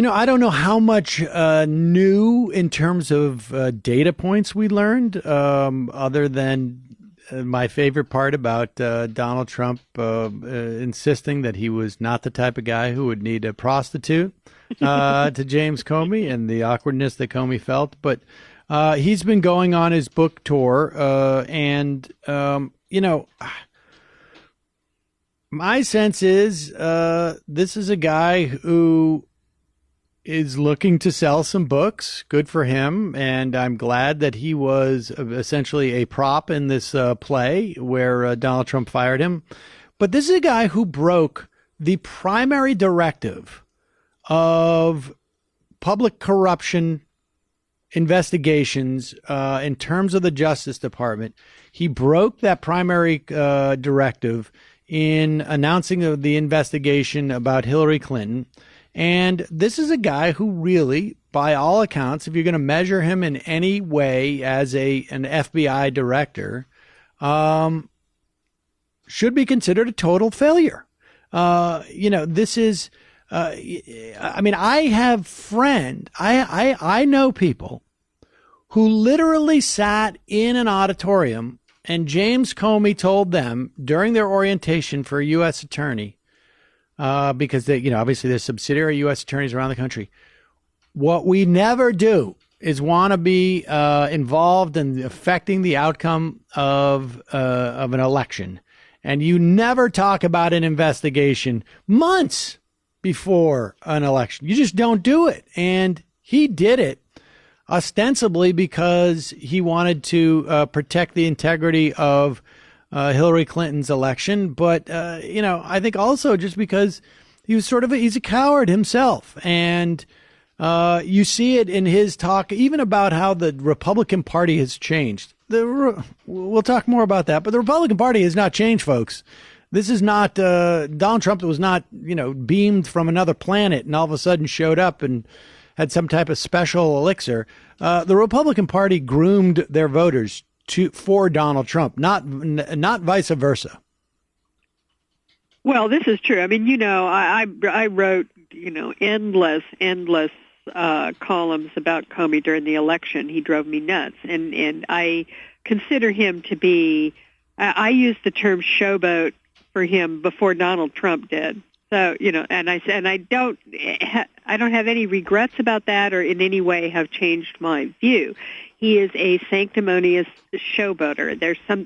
I don't know how much new in terms of data points we learned, other than my favorite part about Donald Trump insisting that he was not the type of guy who would need a prostitute to James Comey, and the awkwardness that Comey felt. But he's been going on his book tour, and my sense is this is a guy who is looking to sell some books. Good for him. And I'm glad that he was essentially a prop in this play where Donald Trump fired him. But this is a guy who broke the primary directive of public corruption investigations in terms of the Justice Department. He broke that primary directive in announcing the investigation about Hillary Clinton. And this is a guy who really, by all accounts, if you're going to measure him in any way as an FBI director, should be considered a total failure. This is, I know people who literally sat in an auditorium and James Comey told them during their orientation for a U.S. attorney, because they, obviously there's subsidiary U.S. attorneys around the country. What we never do is want to be involved in affecting the outcome of an election. And you never talk about an investigation months before an election. You just don't do it. And he did it ostensibly because he wanted to protect the integrity of Hillary Clinton's election. But, I think also just because he was he's a coward himself. And you see it in his talk, even about how the Republican Party has changed. We'll talk more about that. But the Republican Party has not changed, folks. This is not Donald Trump was not, beamed from another planet and all of a sudden showed up and had some type of special elixir. The Republican Party groomed their voters for Donald Trump, not vice versa. Well, this is true. I mean, I wrote, endless columns about Comey during the election. He drove me nuts, and I consider him to be. I used the term showboat for him before Donald Trump did. So, and I don't have any regrets about that, or in any way have changed my view. He is a sanctimonious showboater.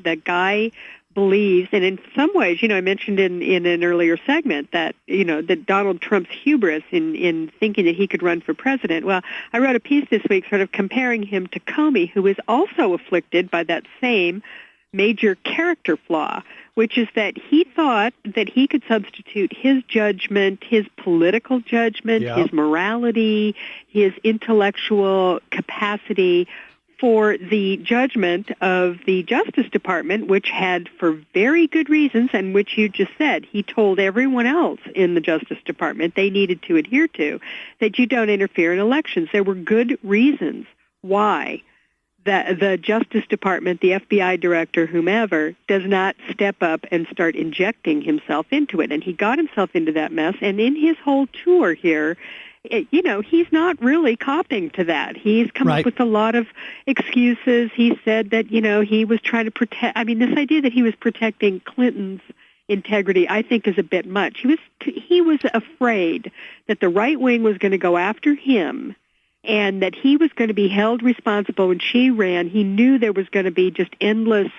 That guy believes, and in some ways, I mentioned in an earlier segment that, that Donald Trump's hubris in thinking that he could run for president. Well, I wrote a piece this week sort of comparing him to Comey, who is also afflicted by that same major character flaw, which is that he thought that he could substitute his judgment, his political judgment, his morality, his intellectual capacity for the judgment of the Justice Department, which had, for very good reasons, and which you just said, he told everyone else in the Justice Department they needed to adhere to, that you don't interfere in elections. There were good reasons why the Justice Department, the FBI director, whomever, does not step up and start injecting himself into it. And he got himself into that mess. And in his whole tour here, he's not really coping to that. He's come up with a lot of excuses. He said that, he was trying to protect. I mean, this idea that he was protecting Clinton's integrity, I think, is a bit much. He was afraid that the right wing was going to go after him, and that he was going to be held responsible when she ran. He knew there was going to be just endless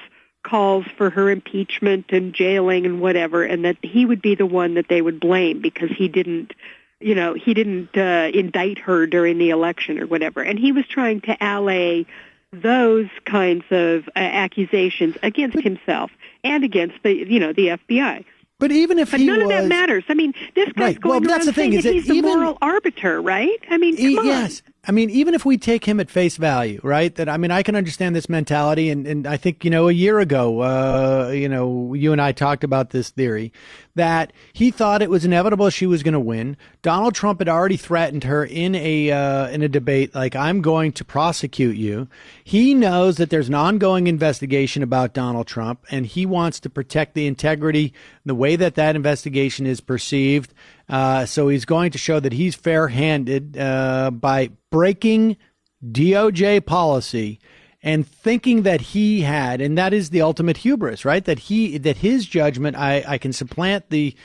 calls for her impeachment and jailing and whatever, and that he would be the one that they would blame because he didn't indict her during the election or whatever. And he was trying to allay those kinds of accusations against himself and against the FBI. But even if none of that matters. I mean, this guy's going around saying that he's the moral arbiter, right? I mean, come on. Yes. I mean, even if we take him at face value, right? I can understand this mentality. And I think, a year ago, you and I talked about this theory that he thought it was inevitable she was going to win. Donald Trump had already threatened her in a debate, like, I'm going to prosecute you. He knows that there's an ongoing investigation about Donald Trump, and he wants to protect the integrity, the way that investigation is perceived. So he's going to show that he's fair-handed by breaking DOJ policy and thinking that he had, and that is the ultimate hubris, right? That his judgment, I can supplant the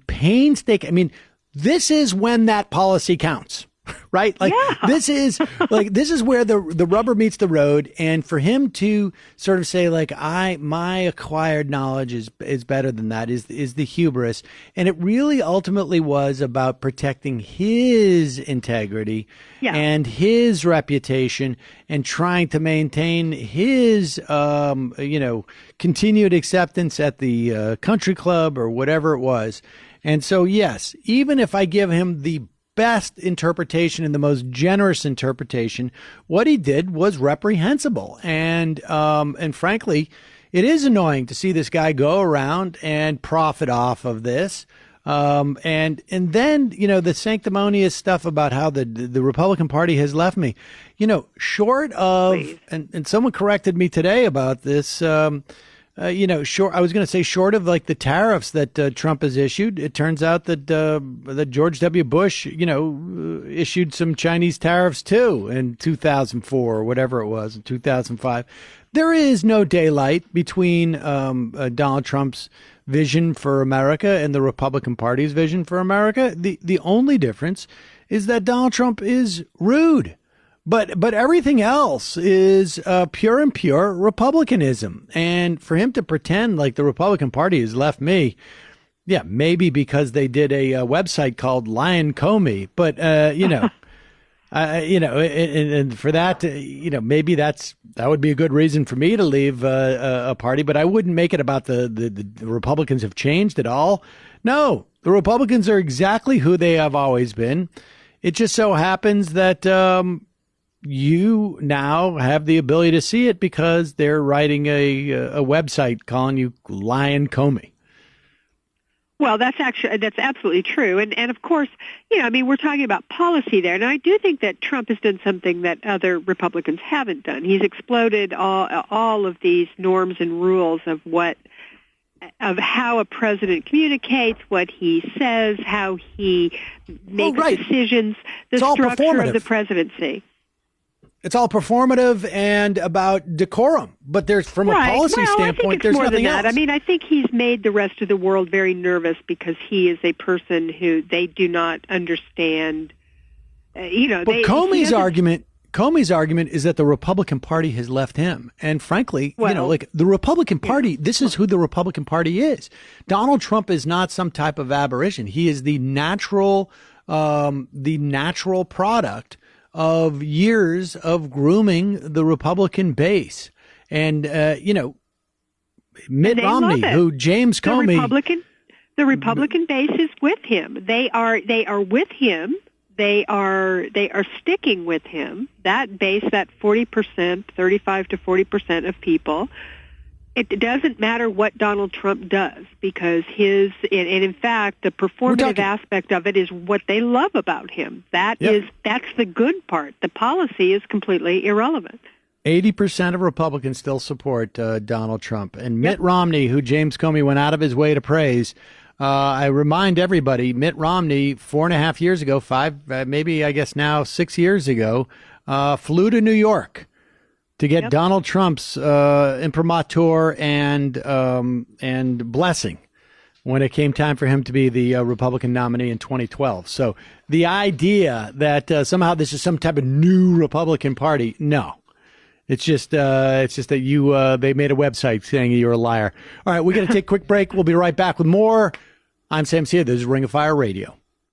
painstaking. I mean, this is when that policy counts, right? Like this is where the rubber meets the road. And for him to sort of say like, my acquired knowledge is better than that is the hubris. And it really ultimately was about protecting his integrity and his reputation and trying to maintain his, continued acceptance at the country club or whatever it was. And so, yes, even if I give him the best interpretation and the most generous interpretation, what he did was reprehensible. And frankly, it is annoying to see this guy go around and profit off of this. And then, the sanctimonious stuff about how the Republican Party has left me, short of, and someone corrected me today about this, I was going to say short of like the tariffs that Trump has issued. It turns out that George W. Bush, issued some Chinese tariffs too in 2004 or whatever it was, in 2005. There is no daylight between Donald Trump's vision for America and the Republican Party's vision for America. The only difference is that Donald Trump is rude. But everything else is pure and pure Republicanism. And for him to pretend like the Republican Party has left me, maybe because they did a website called Lyin Comey. But, and for that, maybe that would be a good reason for me to leave a party. But I wouldn't make it about the Republicans have changed at all. No, the Republicans are exactly who they have always been. It just so happens that you now have the ability to see it because they're writing a website calling you Lyin Comey. Well, that's absolutely true. And of course, we're talking about policy there. And I do think that Trump has done something that other Republicans haven't done. He's exploded all of these norms and rules of how a president communicates, what he says, how he makes decisions, the structure of the presidency. It's all performative and about decorum, but there's from a policy standpoint, there's nothing else. I mean, I think he's made the rest of the world very nervous because he is a person who they do not understand. But Comey's argument is that the Republican Party has left him, and frankly, the Republican Party. This is who the Republican Party is. Donald Trump is not some type of aberration. He is the natural product of years of grooming the Republican base. And, Mitt Romney, who James Comey. The Republican base is with him. They are with him. They are sticking with him. That base, that 40%, 35 to 40% of people. It doesn't matter what Donald Trump does because and in fact, the performative aspect of it is what they love about him. That's the good part. The policy is completely irrelevant. 80% of Republicans still support Donald Trump. And Mitt Romney, who James Comey went out of his way to praise, I remind everybody, Mitt Romney, 4.5 years ago, 6 years ago, flew to New York to get Donald Trump's imprimatur and blessing when it came time for him to be the Republican nominee in 2012. So the idea that somehow this is some type of new Republican Party, no. It's just that they made a website saying you're a liar. All right, we're going to take a quick break. We'll be right back with more. I'm Sam Seder. This is Ring of Fire Radio.